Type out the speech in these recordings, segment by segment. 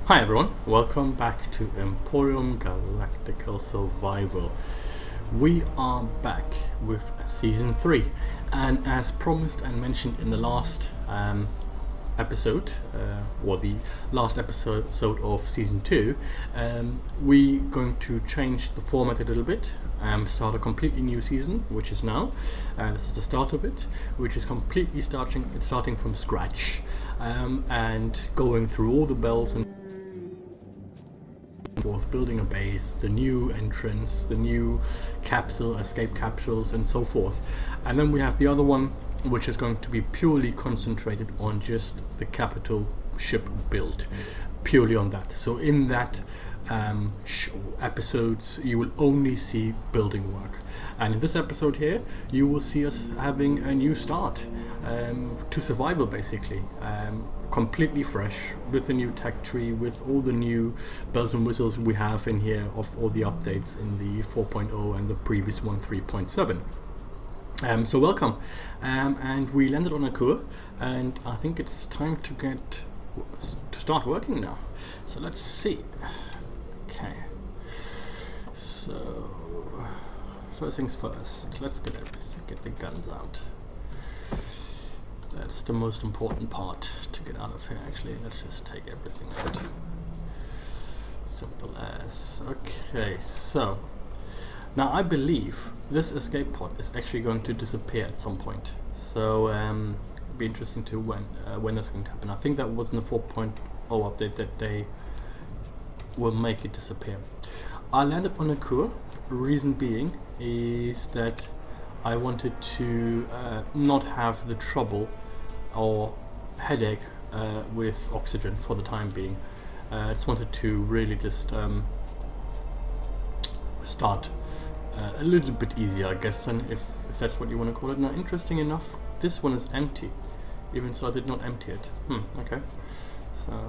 Hi everyone, welcome back to Empyrion Galactic Survival. We are back with Season 3, and as promised and mentioned in the last episode, or the last episode of Season 2, we're going to change the format a little bit, start a completely new season, which is now. This is the start of it, which is completely starting from scratch, and going through all the bells and forth, building a base, the new entrance, the new escape capsules, and so forth. And then we have the other one, which is going to be purely concentrated on just the capital ship build, purely on that. So in that episodes, you will only see building work, and in this episode here, you will see us having a new start to survival, basically. Completely fresh, with the new tech tree, with all the new bells and whistles we have in here of all the updates in the 4.0 and the previous one 3.7. So welcome, and we landed on Akua, and I think it's time to start working now. So let's see. Okay, so first things first, let's get the guns out. That's the most important part to get out of here, actually. Let's just take everything out. Simple as. Okay, so now I believe this escape pod is actually going to disappear at some point. So it'll be interesting to when that's going to happen. I think that was in the 4.0 update that they will make it disappear. I landed on Akua. Reason being is that I wanted to not have the trouble or headache with oxygen for the time being. I just wanted to really just start a little bit easier, I guess, and if that's what you want to call it. Now, interesting enough, this one is empty, even so I did not empty it. Okay, so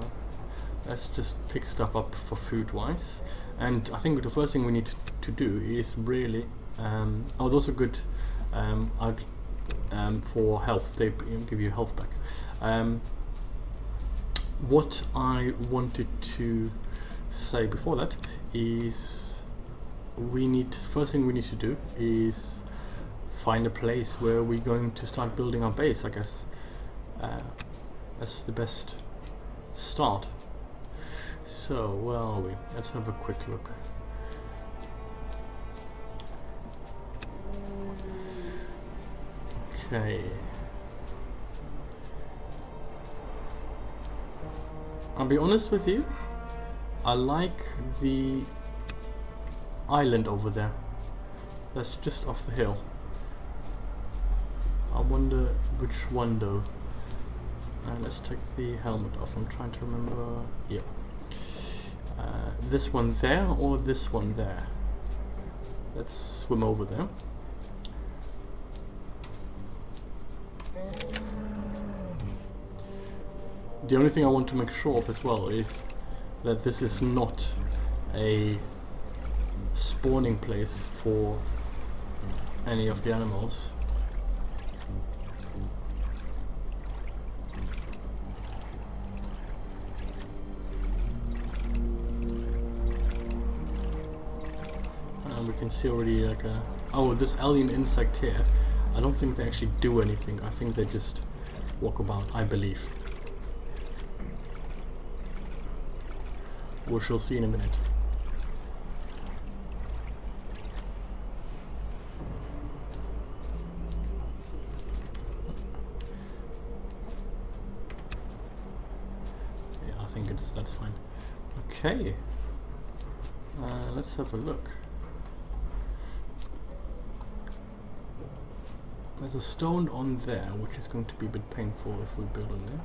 let's just pick stuff up for food wise, and I think the first thing we need to do is really those are good. For health, they give you health back. What I wanted to say before that is first thing we need to do is find a place where we're going to start building our base, I guess. That's the best start. So where are we? Let's have a quick look. Okay. I'll be honest with you, I like the island over there. That's just off the hill. I wonder which one though. Let's take the helmet off. I'm trying to remember. Yep. This one there or this one there? Let's swim over there. The only thing I want to make sure of as well is that this is not a spawning place for any of the animals. And we can see already like this alien insect here. I don't think they actually do anything. I think they just walk about, I believe. We shall see in a minute. Yeah, I think that's fine. Okay, let's have a look. There's a stone on there, which is going to be a bit painful if we build on there.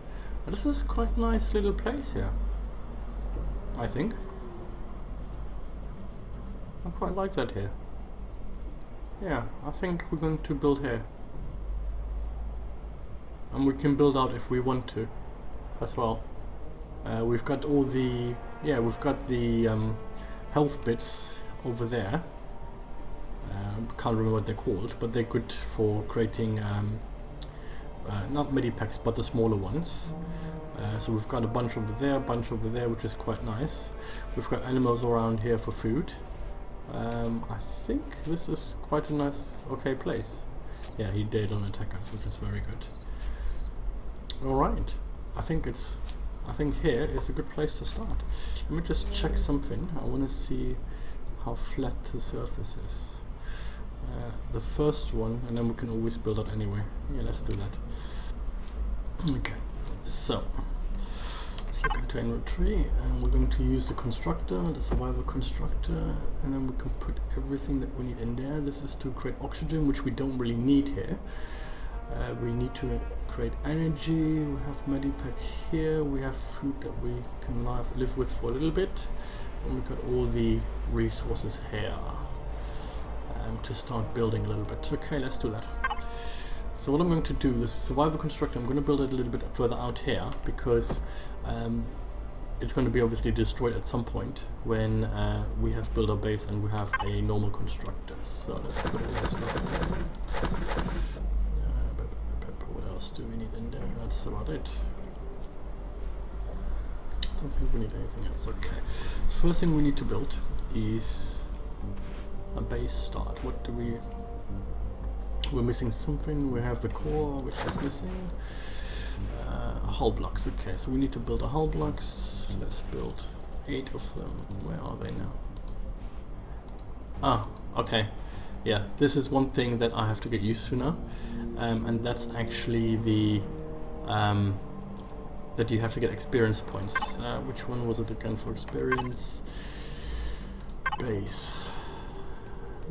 But this is quite a nice little place here, I think. I quite like that here. Yeah, I think we're going to build here. And we can build out if we want to as well. We've got all the health bits over there. Can't remember what they're called, but they're good for creating not medipacks but the smaller ones. So we've got a bunch over there, which is quite nice. We've got animals around here for food. I think this is quite a nice, okay place. Yeah, he did not attack us, which is very good. Alright, I think here is a good place to start. Let me just check something. I want to see how flat the surface is. The first one, and then we can always build it anyway. Yeah, let's do that. Okay, so let's look into inventory, and we're going to use the constructor, the survival constructor, and then we can put everything that we need in there. This is to create oxygen, which we don't really need here. We need to create energy. We have medipack here. We have food that we can live with for a little bit, and we've got all the resources here to start building a little bit. Okay, let's do that. So what I'm going to do, this survival constructor, I'm going to build it a little bit further out here, because it's going to be obviously destroyed at some point when we have built our base and we have a normal constructor. So let's put all this stuff in. What else do we need in there? That's about it. I don't think we need anything else. Okay. The first thing we need to build is a base start. What do we're missing something. We have the core, which is missing. Hull blocks. Okay, so we need to build a hull blocks. Let's build 8 of them. Where are they now? Ah, okay. Yeah, this is one thing that I have to get used to now, and that's actually the that you have to get experience points. Which one was it again for experience? Base.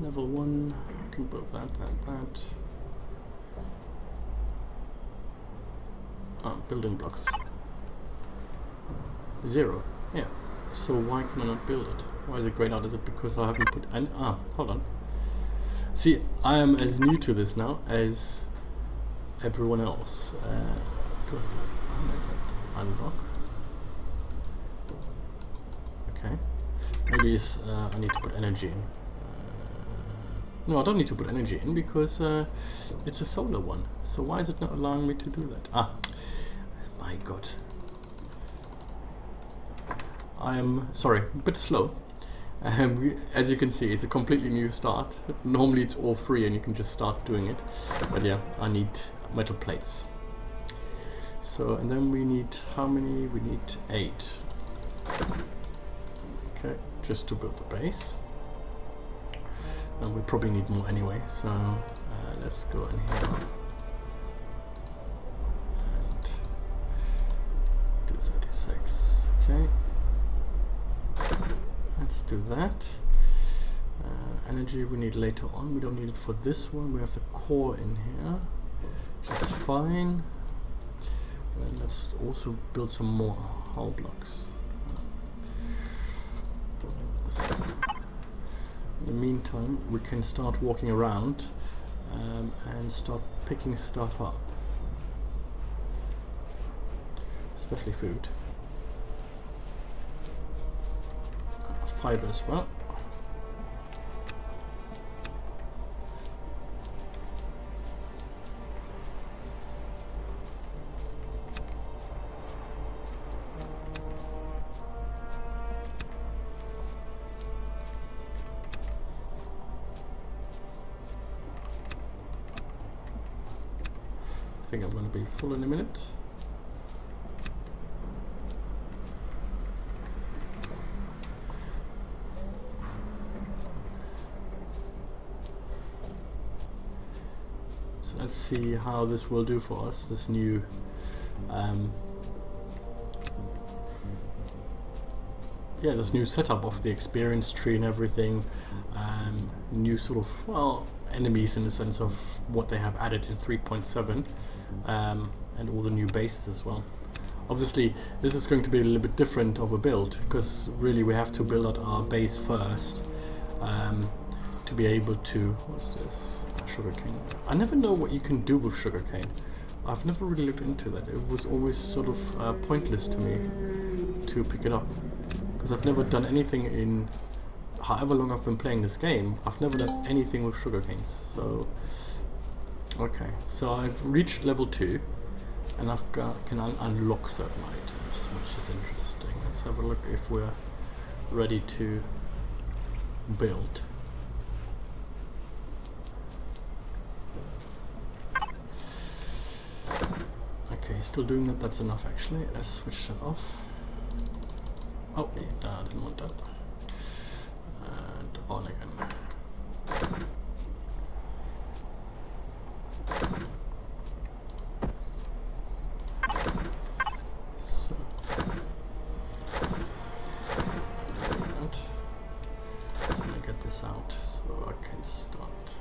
Level 1, I can build that. Building blocks. 0. Yeah. So why can I not build it? Why is it grayed out? Is it because I haven't put any? Hold on. See, I am as new to this now as everyone else. Do I have to unlock? Okay. Maybe it's, I need to put energy in. No, I don't need to put energy in because it's a solar one. So why is it not allowing me to do that? My God. I am, sorry, a bit slow. As you can see, it's a completely new start. Normally it's all free and you can just start doing it. But yeah, I need metal plates. So, and then we need, how many? We need 8. Okay, just to build the base. And we probably need more anyway, so let's go in here and do 36. Okay, let's do that. Energy we need later on, we don't need it for this one. We have the core in here, which is fine. And let's also build some more hull blocks. In the meantime, we can start walking around and start picking stuff up, especially food. Fiber as well. I think I'm going to be full in a minute. So let's see how this will do for us, this new this new setup of the experience tree and everything. New sort of, well, enemies in the sense of what they have added in 3.7, and all the new bases as well. Obviously this is going to be a little bit different of a build, because really we have to build out our base first to be able to, what's this, sugarcane. I never know what you can do with sugarcane. I've never really looked into that. It was always sort of pointless to me to pick it up, because I've never done anything in however long I've been playing this game. I've never done anything with sugarcanes. So okay, so I've reached level 2. and can unlock certain items, which is interesting. Let's have a look if we're ready to build. Okay, still doing that. That's enough actually. Let's switch that off. Oh, no, I didn't want that. And on again. So, that. So I get this out so I can start.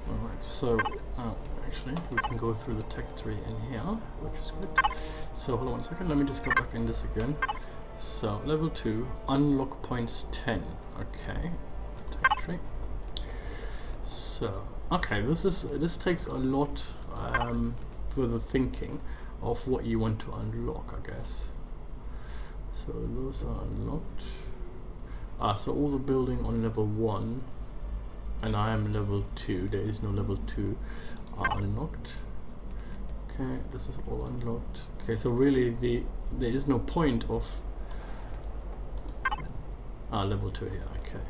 Alright, so actually we can go through the tech tree in here, which is good. So hold on 1 second, let me just go back in this again. So level 2, unlock points 10. Okay, tech tree. So okay, this takes a lot further thinking of what you want to unlock, I guess. So those are unlocked. So all the building on level 1, and I am level 2, there is no level 2, are unlocked. Okay, this is all unlocked. Okay, so really there is no point of level 2 here. Okay.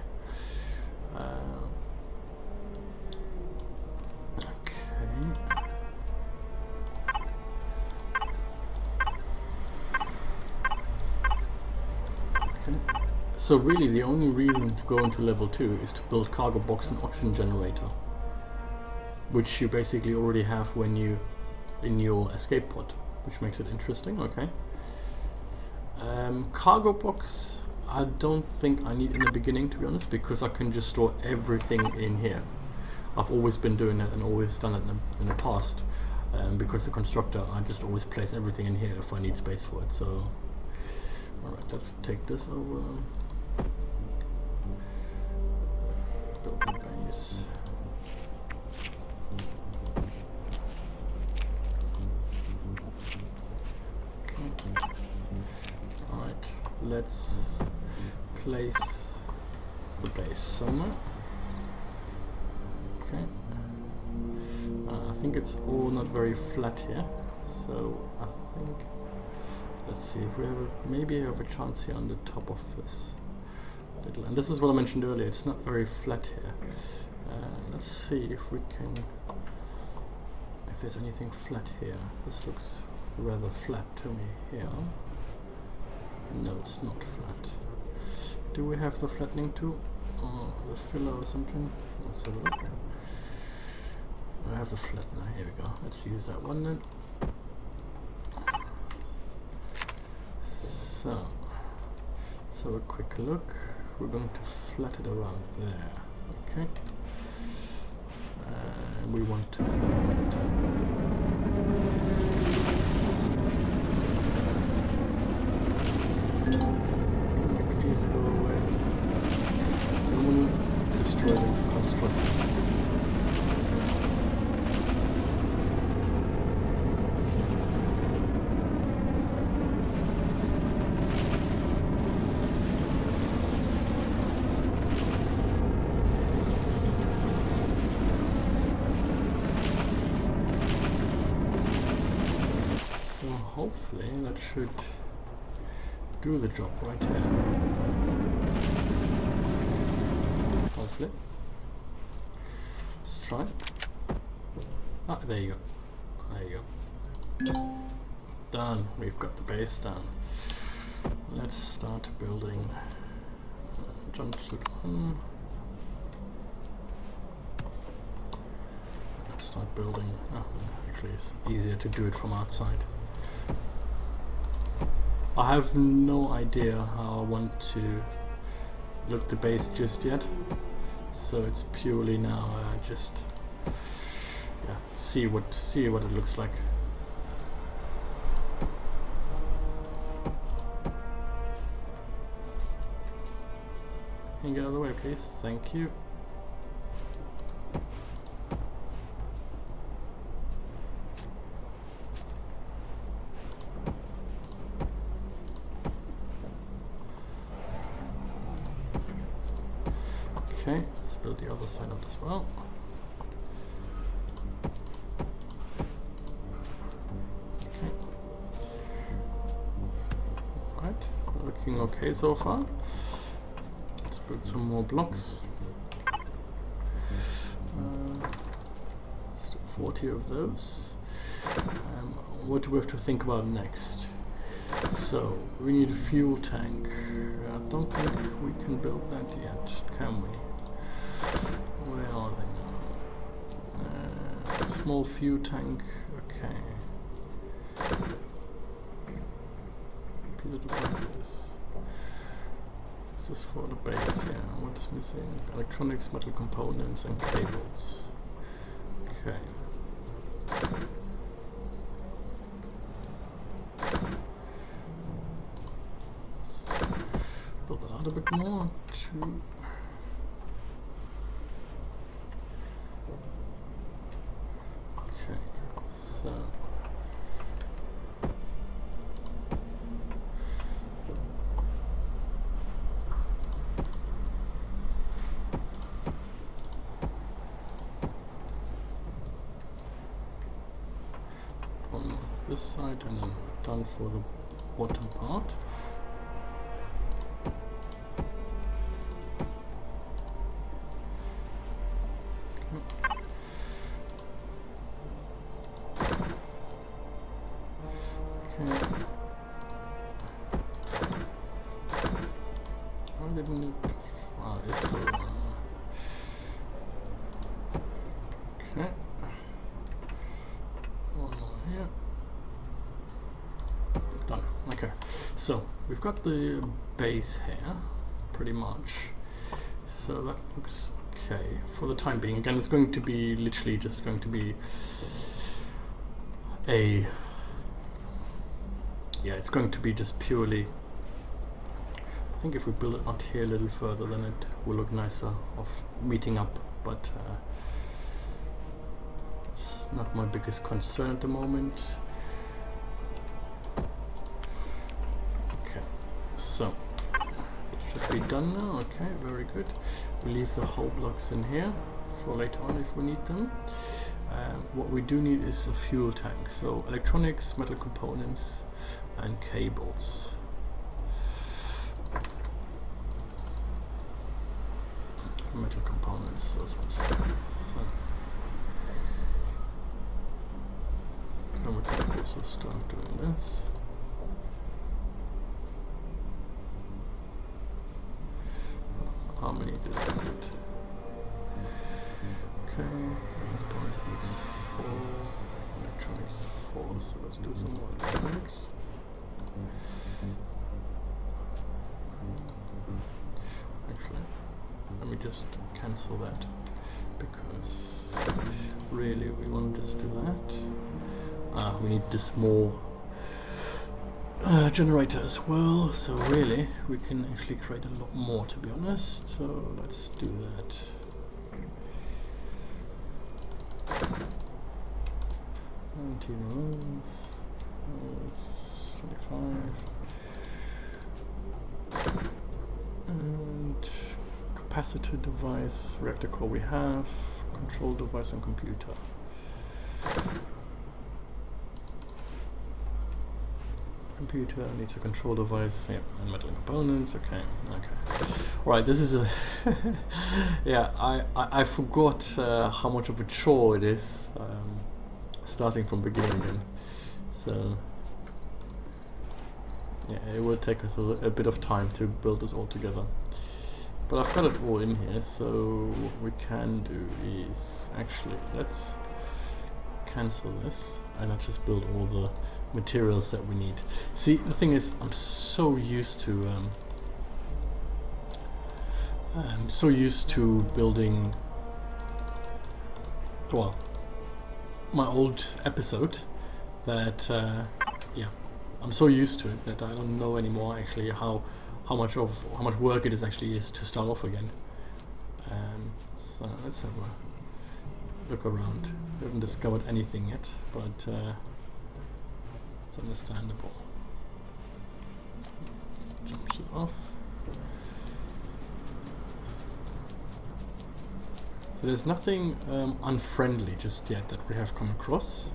So really the only reason to go into level 2 is to build cargo box and oxygen generator, which you basically already have when you in your escape pod, which makes it interesting. Okay. Cargo box I don't think I need in the beginning, to be honest, because I can just store everything in here. I've always been doing that and always done it in the past, because the constructor, I just always place everything in here if I need space for it. So alright, let's take this over. Build the base. Okay. Alright, let's place the base somewhere. Okay. I think it's all not very flat here, so I think, let's see if we have maybe have a chance here on the top of this little, and this is what I mentioned earlier, it's not very flat here. Let's see if we can, if there's anything flat here. This looks rather flat to me here. No, it's not flat. Do we have the flattening tool or the filler or something? Let's have a look. I have the flattener, here we go. Let's use that one then. So, let's have a quick look. We're going to flat it around there. Okay. And we want to flatten it. Please go away. I don't want to destroy the constructor. So hopefully that should do the job right here. Hopefully. Let's try. Ah, there you go. There you go. Done. We've got the base done. Let's start building. Jumpsuit on. Let's start building. Oh, actually, it's easier to do it from outside. I have no idea how I want to look the base just yet, so it's purely now just see what it looks like. Can you get out of the way, please? Thank you. Okay, let's build the other side up as well. looking okay so far. Let's build some more blocks. Still 40 of those. What do we have to think about next? So, we need a fuel tank. I don't think we can build that yet, can we? Where are they now? Small fuel tank, okay. Computer devices. This is for the base, yeah. What is missing? Electronics, metal components, and cables. Okay. Build that out a bit more to so on this side and then done for the bottom part. So we've got the base here, pretty much. So that looks okay for the time being. Again, it's going to be literally just going to be a it's going to be just purely. I think if we build it out here a little further, then it will look nicer of meeting up. But it's not my biggest concern at the moment. So, should be done now. Okay, very good. We leave the whole blocks in here for later on if we need them. What we do need is a fuel tank. So, electronics, metal components, and cables. Metal components, those ones. So, then we can also start doing this. How many do I need? Okay, components needs 4, electronics 4, so let's do some more electronics. Actually, let me just cancel that, because really we want to just do that. We need this more generator as well, so really we can actually create a lot more, to be honest. So let's do that. Rooms, 25, and capacitor device, reactor core we have, control device and computer. Computer needs a control device, yeah, and metal components. Okay. All right, this is a yeah. I forgot how much of a chore it is starting from beginning again. So yeah, it will take us a bit of time to build this all together. But I've got it all in here, so what we can do is actually let's cancel this and let's just build all the materials that we need. See, the thing is, I'm so used to building, well, my old episode that yeah, I'm so used to it that I don't know anymore actually how much work it actually is to start off again. So let's have a look around. We haven't discovered anything yet, but it's understandable. Jumps it off. So there's nothing unfriendly just yet that we have come across,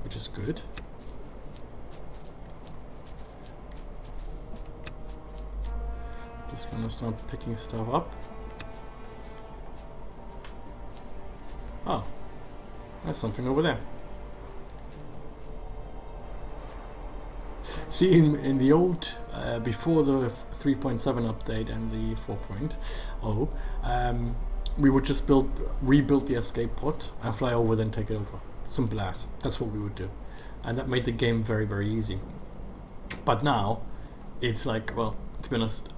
which is good. Just gonna start picking stuff up. Oh, there's something over there. See, in the old, before the 3.7 update and the 4.0, we would just rebuild the escape pod and fly over, then take it over. Simple as. That's what we would do. And that made the game very, very easy. But now, it's like, well, to be honest,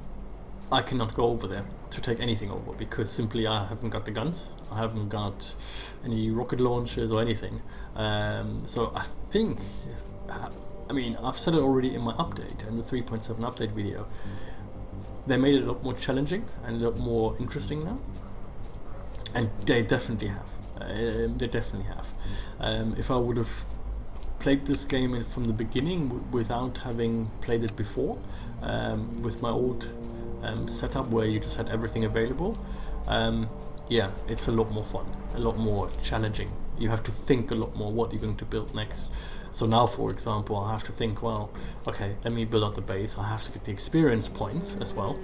I cannot go over there to take anything over because simply I haven't got the guns, I haven't got any rocket launchers or anything. So I think, I mean, I've said it already in my update, in the 3.7 update video, they made it a lot more challenging and a lot more interesting now. And they definitely have. If I would have played this game from the beginning without having played it before, with my old setup where you just had everything available, yeah, it's a lot more fun, a lot more challenging. You have to think a lot more what you're going to build next. So now, for example, I have to think, well, okay, let me build up the base. I have to get the experience points as well,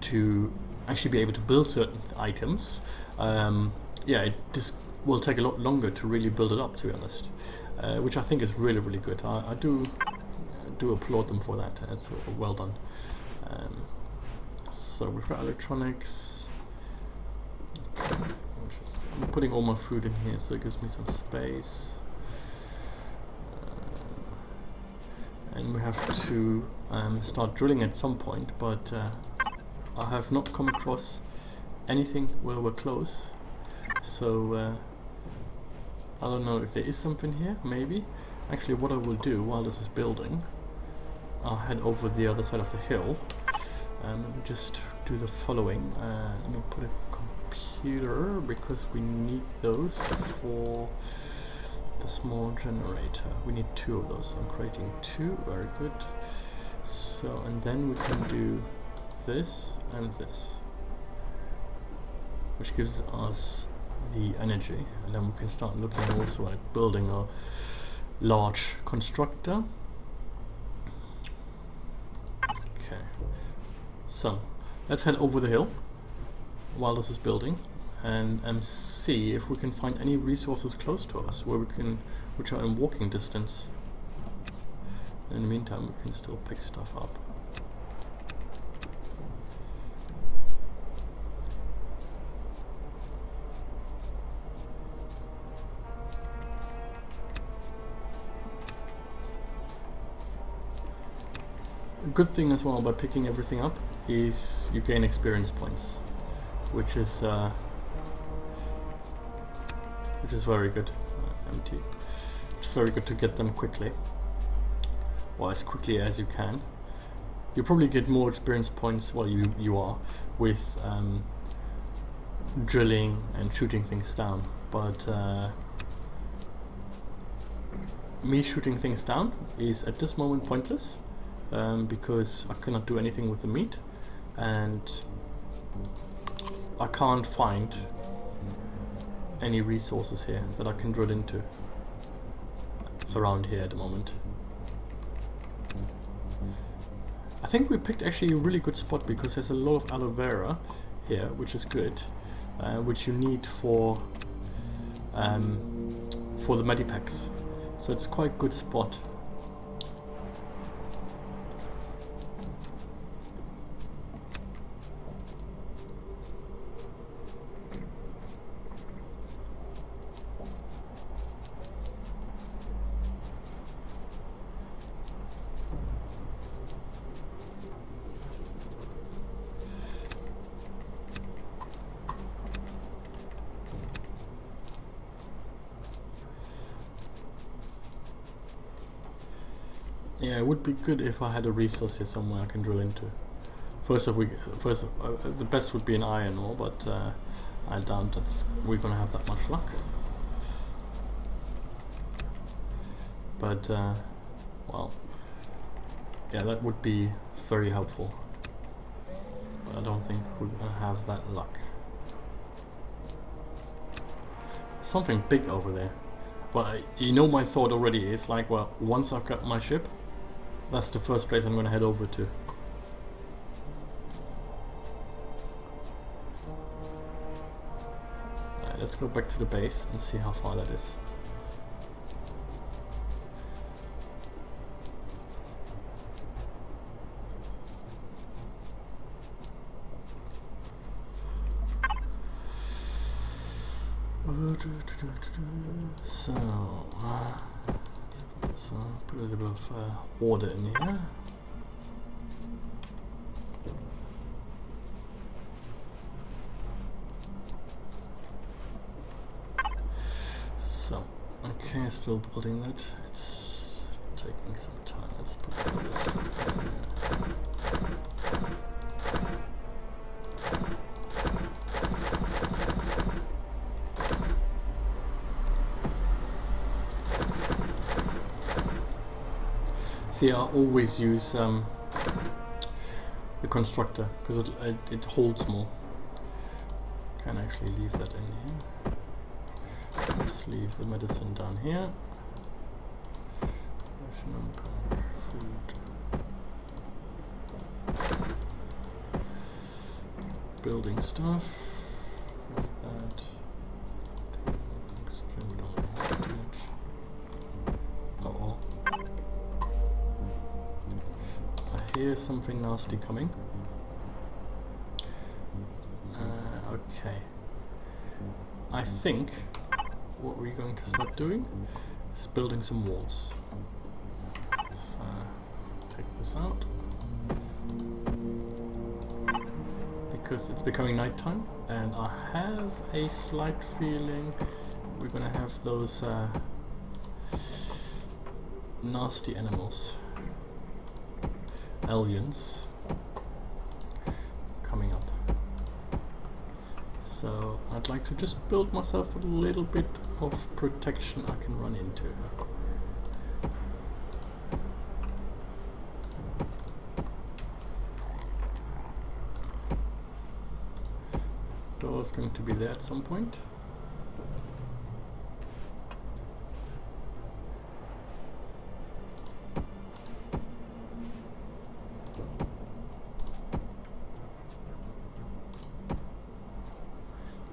to actually be able to build certain items. Yeah, it just will take a lot longer to really build it up, to be honest, which I think is really, really good. I do applaud them for that. It's well done. So we've got electronics. Okay. I'm putting all my food in here, so it gives me some space. And we have to start drilling at some point, but I have not come across anything where we're close. So I don't know if there is something here, maybe. Actually, what I will do while this is building, I'll head over the other side of the hill. Let me just do the following. Let me put a computer, because we need those for the small generator. We need 2 of those. I'm creating 2, very good. So, and then we can do this and this, which gives us the energy, and then we can start looking also at building a large constructor. Okay, so let's head over the hill while this is building and see if we can find any resources close to us which are in walking distance. In the meantime, we can still pick stuff up. A good thing as well by picking everything up is you gain experience points, which is very good. Empty. It's very good to get them quickly, or as quickly as you can. You probably get more experience points while you are with drilling and shooting things down, but me shooting things down is at this moment pointless, because I cannot do anything with the meat, and I can't find any resources here that I can drill into around here at the moment. I think we picked actually a really good spot, because there's a lot of aloe vera here, which is good, which you need for the medipacks. So it's quite a good spot. Yeah, it would be good if I had a resource here somewhere I can drill into. The best would be an iron ore, but I doubt we're gonna have that much luck. But well, yeah, that would be very helpful. But I don't think we're gonna have that luck. Something big over there. But you know, my thought already is like, well, once I've got my ship, that's the first place I'm going to head over to. let's go back to the base and see how far that is. So, let's put a little bit of order in here. So, okay, still building that. It's taking some time. Let's put all this stuff in here. See, I always use the constructor because it holds more. Can actually leave that in here. Let's leave the medicine down here. Ration pack, food. Building stuff. Like that. Extremely don't want too much. Uh-oh. I hear something nasty coming. Okay. I think what we're going to start doing is building some walls. Let's take this out. Because it's becoming nighttime and I have a slight feeling we're gonna have those nasty animals, aliens, coming up. So I'd like to just build myself a little bit of protection I can run into. Door's going to be there at some point.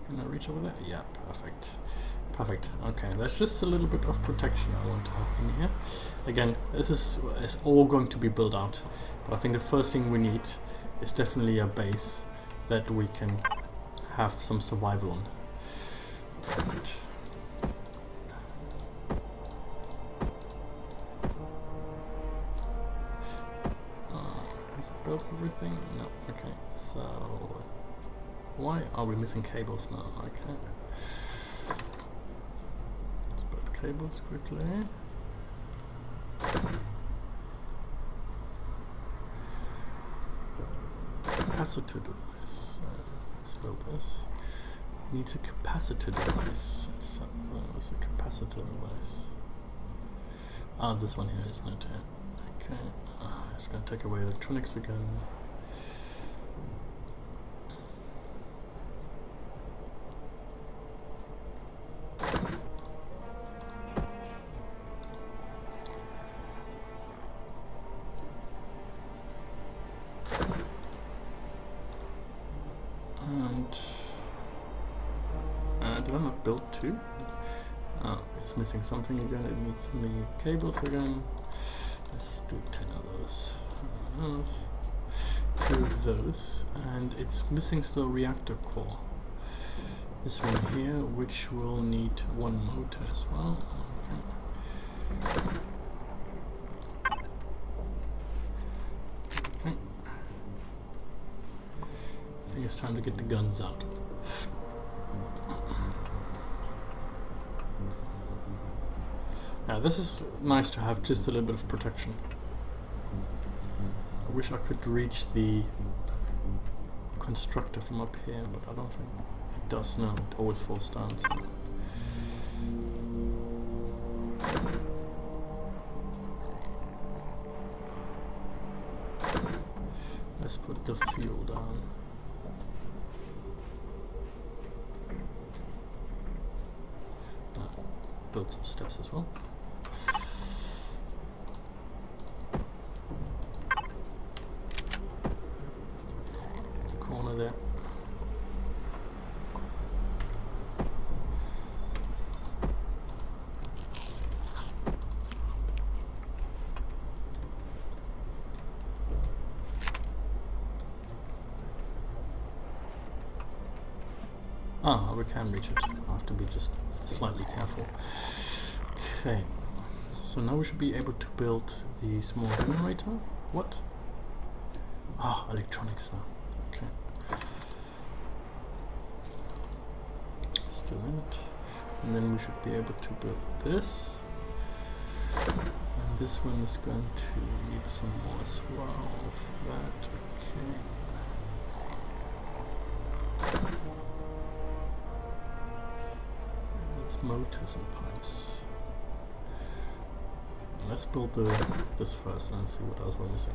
Can I reach over there? Yeah, perfect. Perfect. Okay, that's just a little bit of protection I want to have in here. Again, this is all going to be built out, but I think the first thing we need is definitely a base that we can have some survival on. Right. Has it built everything? No. Okay, so why are we missing cables now? Okay. Let's put cables quickly. Capacitor device. Let's build this. Needs a capacitor device. What's a capacitor device? Ah, this one here, isn't it? Okay. It's going to take away electronics again. Did I not build two? Oh, it's missing something again. It needs me cables again. Let's do 10 of those. 2 of those. And it's missing still reactor core. This one here, which will need 1 motor as well. Okay. I think it's time to get the guns out. Now this is nice to have just a little bit of protection. I wish I could reach the constructor from up here, but I don't think it does now. It always falls down. So. Let's put the fuel down. Build some steps as well. Corner there. Ah, we can reach it. I have to be just slightly careful. Okay. So now we should be able to build the small generator. What? Ah, electronics now. Okay. Let's do that. And then we should be able to build this. And this one is going to need some more as well of that. Okay. It's motors and pipes. Let's build this first and see what else we're missing.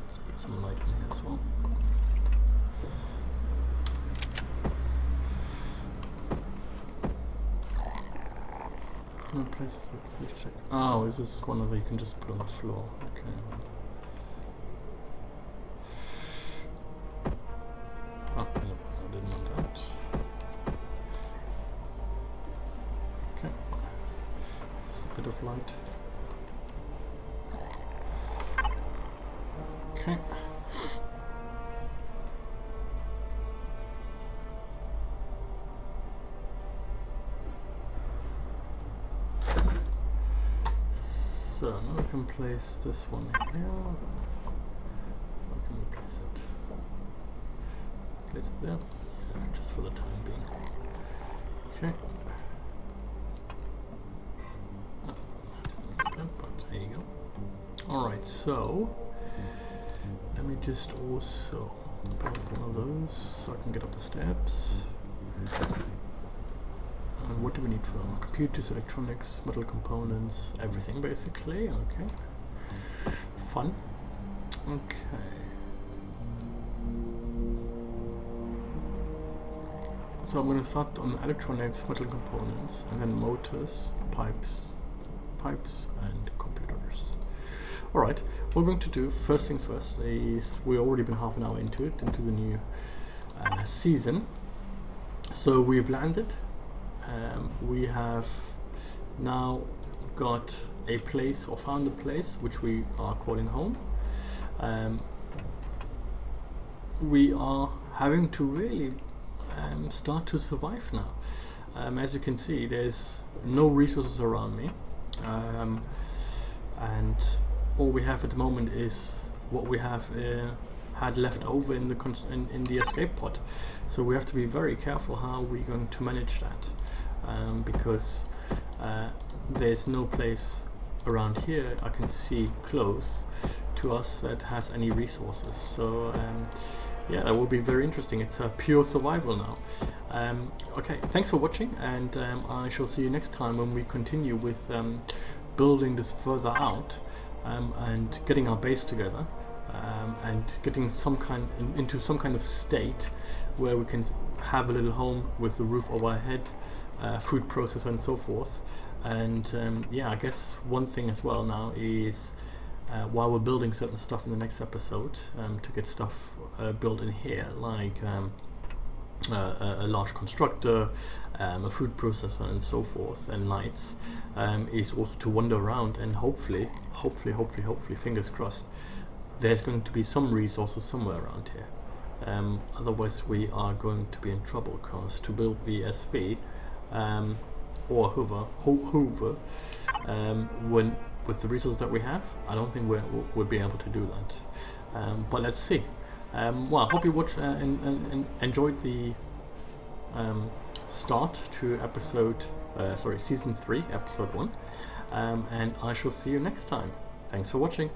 Let's put some light in here as well. Places we check. Oh, is this one of the you can just put on the floor? Okay. Oh, no, I didn't want that. Okay. Just a bit of light. Okay. So now we can place this one here. Where can we place it? Place it there? Yeah, just for the time being. Okay. Oh, I didn't need that, but there you go. Alright, so let me just also build one of those so I can get up the steps. And what do we need for them? Computers, electronics, metal components, everything basically. Okay. Fun. Okay. So I'm going to start on electronics, metal components, and then motors, pipes, and computers. Alright, what we're going to do, first things first, is we've already been half an hour into it, into the new season. So we've landed. We have now got a place, or found a place, which we are calling home. We are having to really start to survive now. As you can see, there's no resources around me, and all we have at the moment is what we have had left over in the escape pod. So we have to be very careful how we're going to manage that, because there's no place around here I can see close to us that has any resources. So yeah, that will be very interesting. It's a pure survival now. Okay, thanks for watching, and I shall see you next time when we continue with building this further out, and getting our base together, and getting into some kind of state where we can have a little home with the roof over our head, food processor and so forth. And yeah, I guess one thing as well now is while we're building certain stuff in the next episode, to get stuff built in here, like a large constructor, a food processor and so forth, and lights, is also to wander around and hopefully, fingers crossed, there's going to be some resources somewhere around here. Otherwise we are going to be in trouble, because to build the SV or Hoover, when with the resources that we have, I don't think we'll be able to do that. But let's see. Well, I hope you watched and enjoyed the start to season 3, episode 1, and I shall see you next time. Thanks for watching.